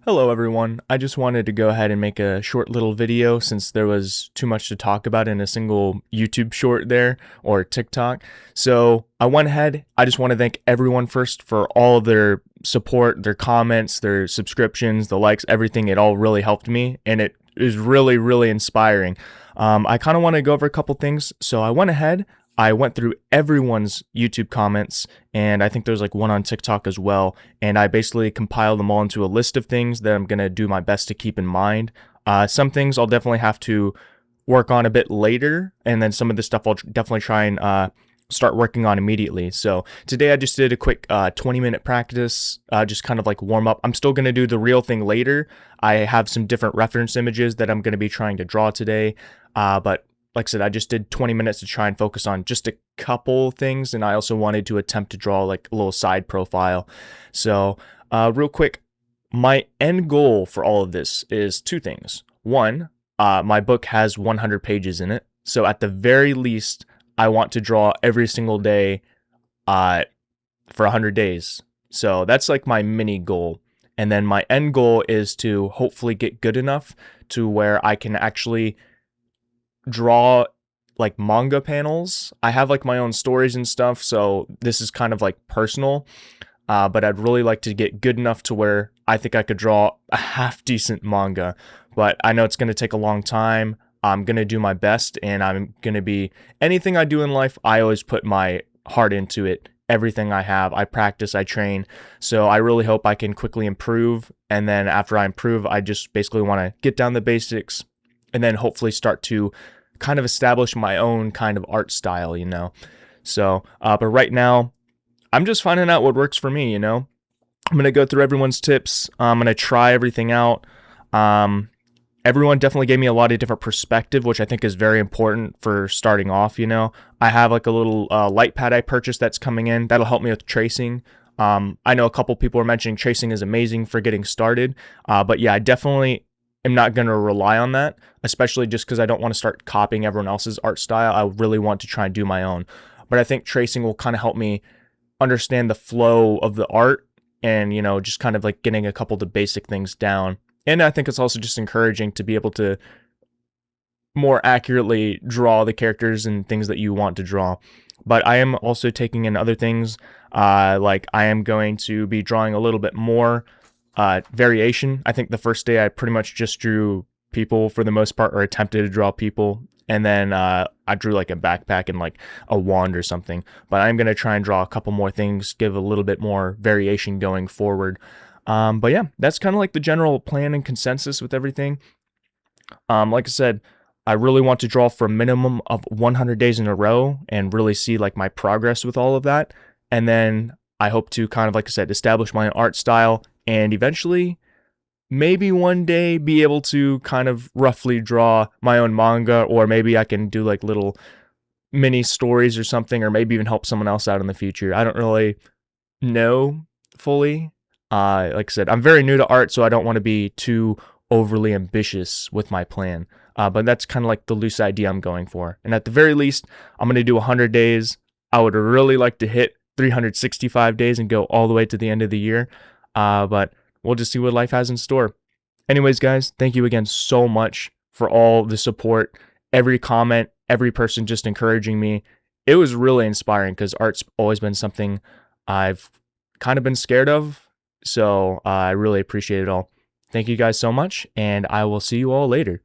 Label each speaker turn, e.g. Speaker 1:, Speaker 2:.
Speaker 1: Hello everyone, I just wanted to go ahead and make a short little video since there was too much to talk about in a single YouTube short there, or TikTok. So I went ahead, I just want to thank everyone first for all of their support, their comments, their subscriptions, the likes, everything. It all really helped me and it is really inspiring. I kind of want to go over a couple things, so I went ahead, I went through everyone's YouTube comments, and I think there's like one on TikTok as well, and I basically compiled them all into a list of things that I'm going to do my best to keep in mind. Some things I'll definitely have to work on a bit later, and then some of the stuff I'll definitely try and start working on immediately. So today I just did a quick 20-minute practice, just kind of like warm up. I'm still going to do the real thing later. I have some different reference images that I'm going to be trying to draw today, but like I said, I just did 20 minutes to try and focus on just a couple things, and I also wanted to attempt to draw like a little side profile. So real quick, my end goal for all of this is two things. One, my book has 100 pages in it, so at the very least, I want to draw every single day for 100 days. So that's like my mini goal. And then my end goal is to hopefully get good enough to where I can actually draw like manga panels. I have like my own stories and stuff, so this is kind of like personal, but I'd really like to get good enough to where I think I could draw a half decent manga, but I know it's going to take a long time. I'm going to do my best, and I'm going to be, anything I do in life, I always put my heart into it. Everything I have, I practice, I train, so I really hope I can quickly improve, and then after I improve, I just basically want to get down the basics, and then hopefully start to kind of establish my own kind of art style, So, but right now, I'm just finding out what works for me, I'm going to go through everyone's tips. I'm going to try everything out. Everyone definitely gave me a lot of different perspective, which I think is very important for starting off, I have like a little light pad I purchased that's coming in. That'll help me with tracing. I know a couple people are mentioning tracing is amazing for getting started. But yeah, I definitely am not going to rely on that, especially just because I don't want to start copying everyone else's art style. I really want to try and do my own. But I think tracing will kind of help me understand the flow of the art and, just kind of like getting a couple of the basic things down. And I think it's also just encouraging to be able to more accurately draw the characters and things that you want to draw. But I am also taking in other things, like I am going to be drawing a little bit more variation. I think the first day I pretty much just drew people for the most part, or attempted to draw people, and then I drew like a backpack and like a wand or something. But I'm going to try and draw a couple more things, give a little bit more variation going forward. But yeah, that's kind of like the general plan and consensus with everything. Like I said, I really want to draw for a minimum of 100 days in a row and really see like my progress with all of that. And then I hope to kind of, like I said, establish my art style and eventually maybe one day be able to kind of roughly draw my own manga, or maybe I can do like little mini stories or something, or maybe even help someone else out in the future. I don't really know fully. Like I said, I'm very new to art, so I don't want to be too overly ambitious with my plan. But that's kind of like the loose idea I'm going for. And at the very least, I'm going to do 100 days. I would really like to hit 365 days and go all the way to the end of the year. But we'll just see what life has in store. Anyways, guys, thank you again so much for all the support, every comment, every person just encouraging me. It was really inspiring because art's always been something I've kind of been scared of. So I really appreciate it all. Thank you guys so much, and I will see you all later.